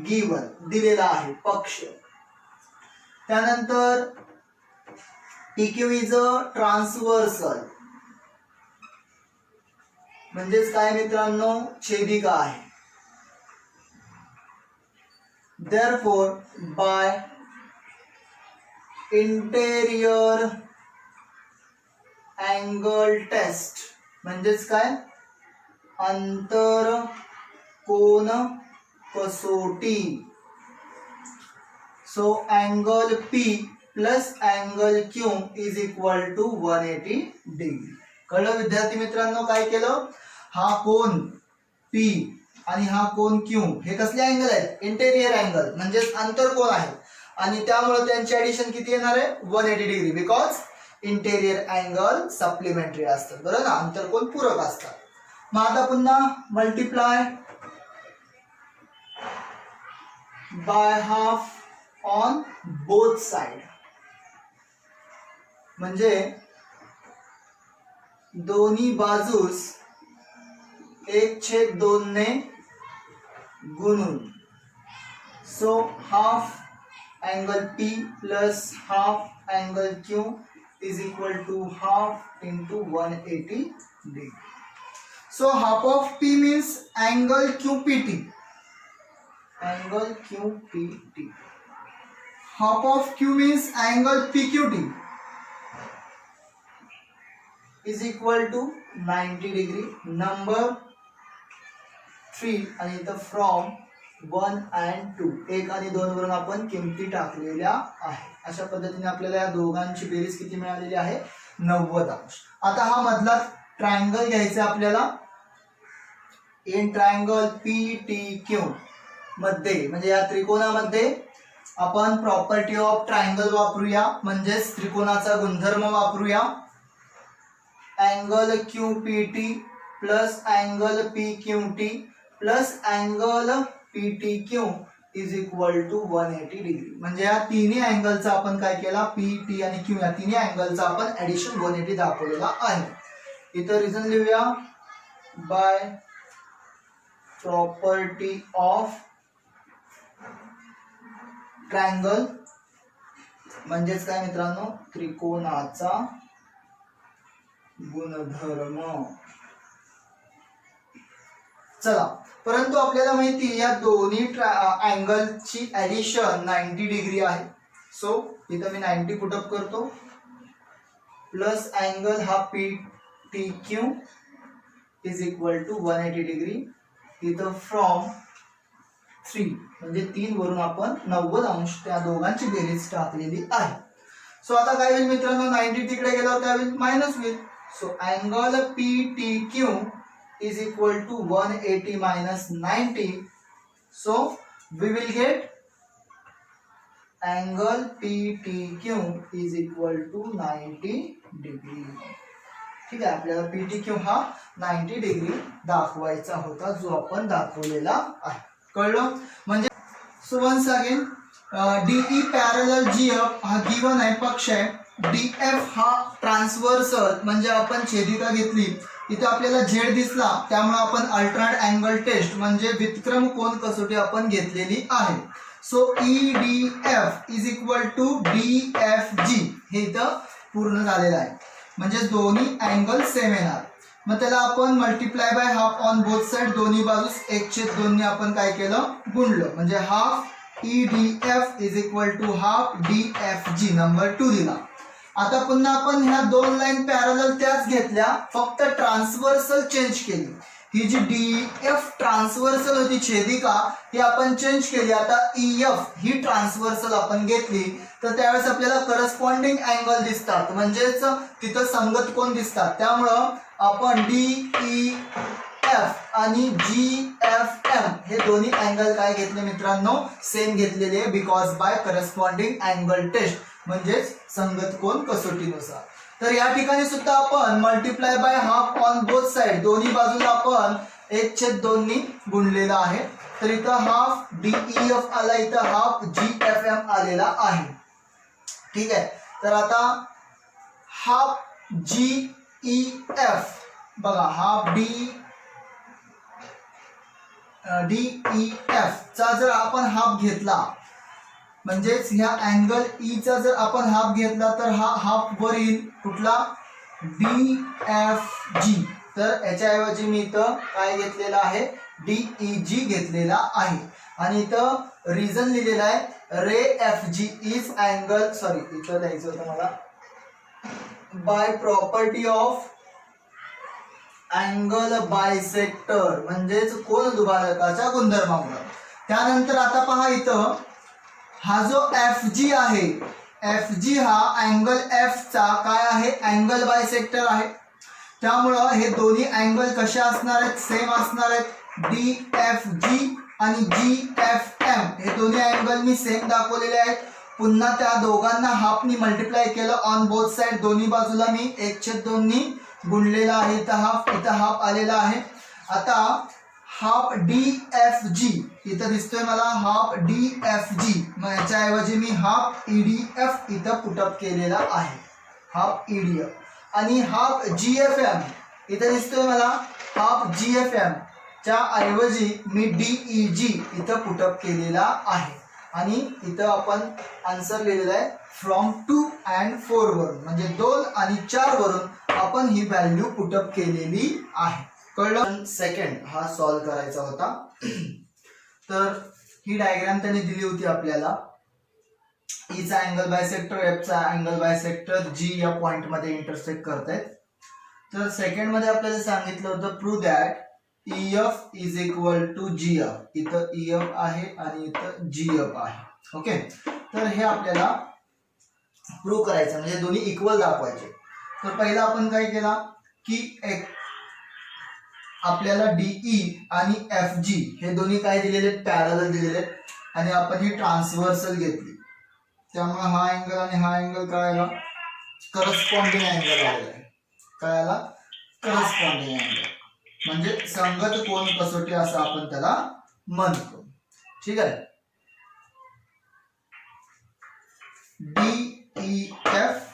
Speaker 1: given दिलेला आहे पक्ष. त्यानंतर PQ इज अ ट्रान्सव्हर्सल म्हणजेच काय मित्रांनो, छेदिका आहे. Therefore by interior angle test म्हणजेच काय, अंतर कोन कसोटी. So angle P plus angle Q is equal to 180 degree. कळलं विद्यार्थी मित्रांनो काय केलं, हा कोन P आणि हा कोन Q हे कसले अँगल आहेत, इंटेरियर अँगल म्हणजेच अंतरकोन आहे आणि त्यामुळे त्यांची ऍडिशन किती येणार आहे, 180 degree because interior angle supplementary असतात. बरोबर ना, अंतरकोन पूरक असतात. मग आता पुन्हा multiply by half on both side म्हणजे दोन्ही बाजूस 1/2 ने गुणून. So half angle P plus half angle Q is equal to half into 180 degree. So half of P means angle QPT. Angle QPT. Half of Q means angle PQT is equal to 90 degree. Number 3 आणि इथं from 1 and 2 1 आणि 2 वरून आपण किमती टाकलेल्या आहे. अशा पद्धतीने आपल्याला या दोघांची बेरीज किती मिळालेली आहे, 90 अंश. आता हा मधला ट्रायंगल घ्यायचा आपल्याला. इन ट्रायंगल PTQ मध्ये म्हणजे या त्रिकोणामध्ये आपण प्रॉपर्टी ऑफ ट्रायंगल वापरूया म्हणजेच त्रिकोणाचा गुणधर्म वापरूया. Angle QPT plus angle PQT plus angle PTQ is equal to 180 degree. म्हणजे या तिन्ही अँगलचा आपण काय केला, PT आणि Q या तिन्ही अँगलचा आपण ऍडिशन 180 दाखवलेला आहे. इथं रिझन लिहूया बाय प्रॉपर्टी ऑफ ट्रायंगल म्हणजेच काय मित्रांनो, त्रिकोणाचा गुणधर्म. चला, परंतु आपल्याला माहिती या दोन्ही अँगलची ऍडिशन 90 डिग्री आहे. सो इथं मी 90 पुटअप करतो प्लस अँगल हा PTQ is equal to 180 degree. इथं फ्रॉम 3 म्हणजे 3 वरून आपण 90 अंश त्या दोघांची बेरीज टाकलेली आहे. सो आता काय होईल मित्रांनो, 90 तिकडे गेल्यावर काय होईल, मायनस होईल. So angle PTQ is equal to 180 minus 90. So we will get angle PTQ is equal to 90 degree. ठीक आहे, आपल्याला PTQ हा 90 डिग्री दाखवायचा होता जो आपण दाखवलेला आहे. कळलं. म्हणजे so once again DE parallel GF हा गिवन आहे, पक्ष आहे. DF हा ट्रान्सव्हर्सल म्हणजे आपण छेदिका घेतली इथं आपल्याला झेड दिसला, त्यामुळे आपण अल्टरनेट अँगल टेस्ट म्हणजे व्युत्क्रम कोन कसोटी आपण घेतलेली आहे. So EDF is equal to DFG हे इथं पूर्ण झालेलं आहे. म्हणजे दोन्ही अँगल सेम येणार. मग त्याला आपण multiply by half on both side, दोन्ही बाजूस 1/2 ने आपण काय केलं, गुणलं. म्हणजे half EDF is equal to half DFG number 2 दिला. आता पुन्हा आपण ह्या दोन लाईन पॅरलल त्याच घेतल्या, फक्त ट्रान्सव्हर्सल चेंज केली. ही जी DF ट्रान्सव्हर्सल होती छेदिका, ती आपण चेंज केली. आता EF ही ट्रान्सव्हर्सल आपण घेतली, तर त्यावेळेस आपल्याला करस्पॉन्डिंग अँगल दिसतात, म्हणजेच तिथं संगत कोन दिसतात. त्यामुळं आपण DEF आणि GFM हे दोन्ही अँगल काय घेतले मित्रांनो, सेम घेतलेले, because by corresponding angle test म्हणजेच संगत कोन कसोटीनुसार. तर या ठिकाणी सुद्धा आपण multiply by half on both side, दोन्ही बाजूला आपण 1/2 ने गुणलेला आहे. तर इथं हाफ DEF आला, इथं हाफ GFM आलेला आहे. ठीक आहे. तर आता हाफ GEF बघा, हाफ DEF चा जर आपण हाफ घेतला, म्हणजेच ह्या अँगल E चा जर आपण हाफ घेतला, तर हा हाफ वर येईल कुठला, DFG. तर याच्याऐवजी मी इथं काय घेतलेला आहे, DEG घेतलेला आहे. आणि इथं रिझन लिहिलेला आहे, ray FG is angle, sorry इथं लिहायचं होतं मला, by property of angle bisector म्हणजेच कोन दुभाजकाच्या गुणधर्मामुळे. त्यानंतर आता पहा इथं हा जो FG आहे, FG हा अँगल F चा काय आहे, अँगल बायसेक्टर आहे. त्यामुळं हे दोन्ही अँगल कसे असणार आहेत, सेम असणार आहेत. DFG आणि GFM हे दोन्ही अँगल मी सेम दाखवलेले आहेत. पुन्हा त्या दोघांना हाफनी मल्टिप्लाय केलं ऑन बोथ साइड, दोन्ही बाजूला मी 1/2 ने गुणलेला आहे. इथं हाफ आलेला आहे. आता हाफ DFG इथं दिसतोय मला, हाफ DFG, मग याच्याऐवजी मी हाफ EDF इथं पुटअप केलेला आहे, हाफ EDF. आणि हाफ GFM इथं दिसतोय मला, हाफ GFM च्या ऐवजी मी DEG इथं पुटअप केलेला आहे. आणि इथं आपण आन्सर लिहिलेला आहे फ्रॉम 2 and 4 वरून, म्हणजे 2 आणि 4 वरून आपण ही व्हॅल्यू पुटअप केलेली आहे. कळलं. सेकंड हा सॉल्व करायचा होता. तर ही डायग्राम त्यांनी दिली होती आपल्याला. E चा अँगल बायसेक्टर, F चा अँगल बायसेक्टर, G या पॉइंट मध्ये इंटरसेक्ट करतायत. तर सेकंड मध्ये आपल्याला सांगितलं होतं prove that EF is equal to GF. इथं EF आहे आणि इथं GF आहे. ओके. तर हे आपल्याला प्रूव्ह करायचं, म्हणजे दोन्ही इक्वल दाखवायचे. तर पहिला आपण काय केला की आपल्याला DE आणि FG हे दोन्ही काय दिलेले, पॅरलल दिलेले, आणि आपण ही ट्रान्सव्हर्सल घेतली. त्यामुळे हा अँगल आणि हा अँगल काय आला, करस्पॉन्डिंग अँगल आलेला आहे. काय आला, करस्पॉन्डिंग अँगल, म्हणजे संगत कोन कसोटी असं आपण त्याला म्हणतो. ठीक आहे. DEF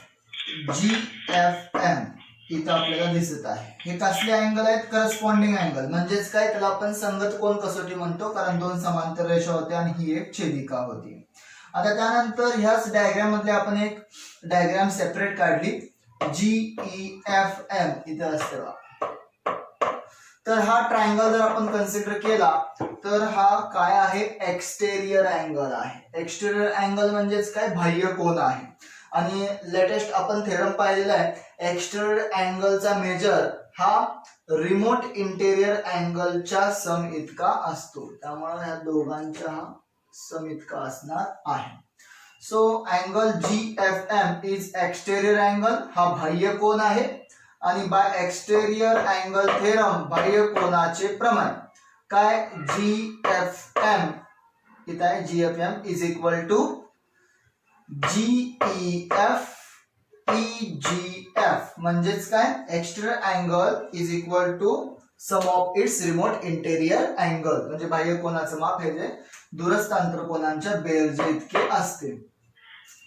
Speaker 1: GFM इथं आपल्याला दिसत आहे. हे कसले अँगल आहेत, करस्पॉन्डिंग अँगल, म्हणजेच काय, त्याला आपण संगत कोन कसोटी म्हणतो, कारण दोन समांतर रेषा होत्या आणि ही एक छेदिका होती. आता त्यानंतर ह्याच डायग्राम मधले आपण एक डायग्राम सेपरेट काढली, GEFM इथं असते. तर हा ट्रायंगल जर आपण कन्सिडर केला, तर हा काय आहे, एक्सटेरियर अँगल आहे. एक्सटेरियर अँगल म्हणजेच काय, बाह्य कोन आहे. आणि लेटेस्ट आपण थेरम पाहिलेला आहे, एक्सटेरियर अँगलचा मेजर हा रिमोट इंटेरियर अँगलच्या सम इतका असतो. त्यामुळे ह्या दोघांचा हा सम इतका असणार आहे. So angle GFM is exterior angle, हा बाह्य कोन आहे. आणि बाय एक्सटेरियर अँगल थेरम बाह्य कोनाचे प्रमाण काय, GFM इथं आहे, GFM is equal to GEF EGF, म्हणजेच काय, exterior angle is equal to sum of its remote interior angle, म्हणजे बाह्य कोनाचं माप हे जे दूरस्थ आंतरकोनांच्या बेरजे इतके असते.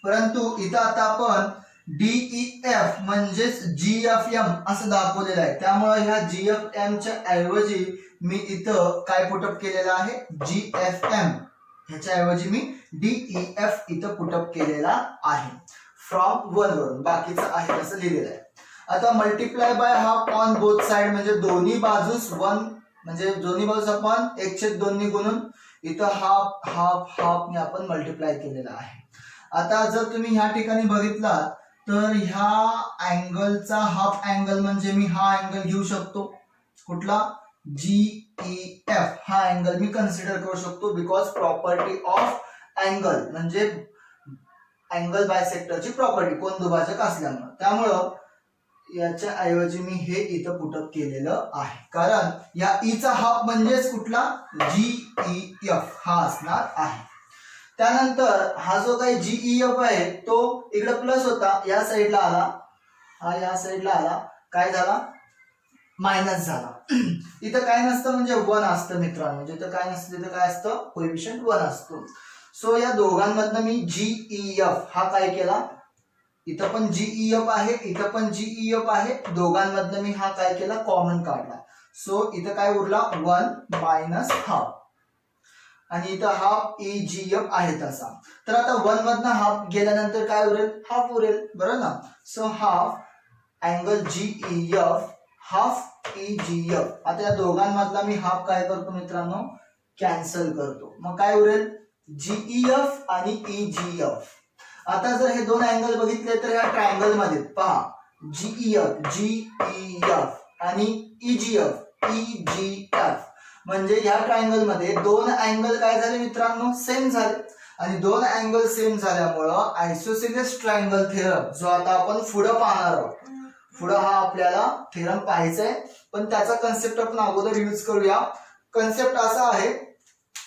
Speaker 1: परंतु इथं आता आपण DEF म्हणजेच GFM असं दाखवलेलं आहे, त्यामुळे ह्या GFM च्या ऐवजी मी इथं काय पुटअप केलेलं आहे, GFM, ह्याच्या ऐवजी मी DEF इथं पुटअप केलेला आहे फ्रॉम 1 वरून, बाकीचं आहे असं लिहिलेलं आहे. आता multiply by half on both side म्हणजे दोन्ही बाजूस 1 म्हणजे दोन्ही बाजूस आपण 1/2 ने गुणून इथं हाफ हाफ हाफ ने आपण मल्टिप्लाय केलेला आहे. आता जर तुम्ही ह्या ठिकाणी बघितलात तर ह्या अँगलचा हाफ अँगल म्हणजे मी हा अँगल घेऊ शकतो, कुठला, GEF हा अँगल मी कन्सिडर करू शकतो, बिकॉज प्रॉपर्टी ऑफ अँगल म्हणजे अँगल बायसेक्टरची प्रॉपर्टी कोन दुभाजक असल्यामुळे, त्यामुळं याच्या ऐवजी मी हे इथं पुटअप केलेलं आहे, कारण या E चा हाफ म्हणजेच कुठला, GEF हा असणार आहे. त्यानंतर हा जो काही GEF आहे तो इकडे प्लस होता, या साईडला आला, हा या साईडला आला, काय झाला, मायनस झाला. इथं काय नसतं म्हणजे 1 असतं मित्रांनो, जिथं काय नसतं तिथं काय असतं, कोएफिशियंट 1 असतो. सो या दोघांमधनं मी GEF हा काय केला, इथं पण GEF आहे, इथं पण GEF आहे, दोघांमधनं मी हा काय केला, कॉमन काढला. सो इथं काय उरला, 1 मायनस हाफ, आणि इथं हाफ EGF आहे तसा. तर आता 1 मधनं हाफ गेल्यानंतर काय उरेल, हाफ उरेल, बरोबर ना. So half angle GEF half EGF. आता या दोघांमधला मी हाफ काय करतो मित्रांनो, कॅन्सल करतो, मग काय उरेल, GEF आणि EGF. आता जर हे दोन अँगल बघितले तर या ट्रायंगल मध्ये पहा, GEF आणि EGF म्हणजे या ट्रायंगल मध्ये दोन अँगल काय झाले मित्रांनो, सेम झाले, आणि दोन अँगल सेम झाल्यामुळं आयसोसेलेस ट्रायंगल थेरम जो आता आपण पुढे पाहणार आहोत, पुढे हा आपल्याला थेरम पाहायचा आहे, पण त्याचा कन्सेप्ट आपण अगोदर यूज करूया. कन्सेप्ट असा आहे,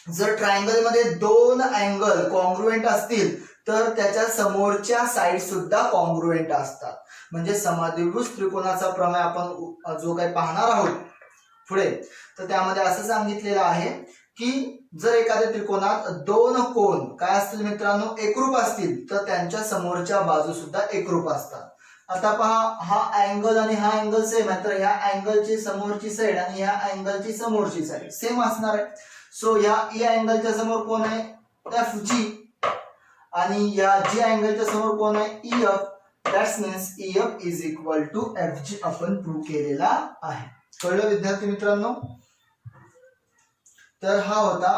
Speaker 1: जर ट्रायंगल मध्ये दोन अँगल कॉन्ग्रुएंट असतील तर त्याच्या समोरच्या साइड सुद्धा कॉन्ग्रुएंट असतात, म्हणजे समद्विभुज त्रिकोणाचा प्रमेय आपण जो काही पाहणार आहोत पुढे, तर त्यामध्ये असं सांगितलेलं आहे की जर एखाद्या त्रिकोणात दोन कोन काय असतील मित्रांनो, एकरूप असतील तर त्यांच्या समोरच्या बाजू सुद्धा एकरूप असतात. आता पहा, हा अँगल आणि हा अँगल सेम आहे, तर ह्या अँगलची समोरची साइड आणि ह्या अँगलची समोरची साइड सेम असणार आहे. सो या E अँगलच्या समोर कोण आहे, FG, आणि या G अँगलच्या समोर कोण आहे, EF. That's means EF is equal to FG आपण प्रूव्ह केलेला आहे. कळलं विद्यार्थी मित्रांनो. तर हा होता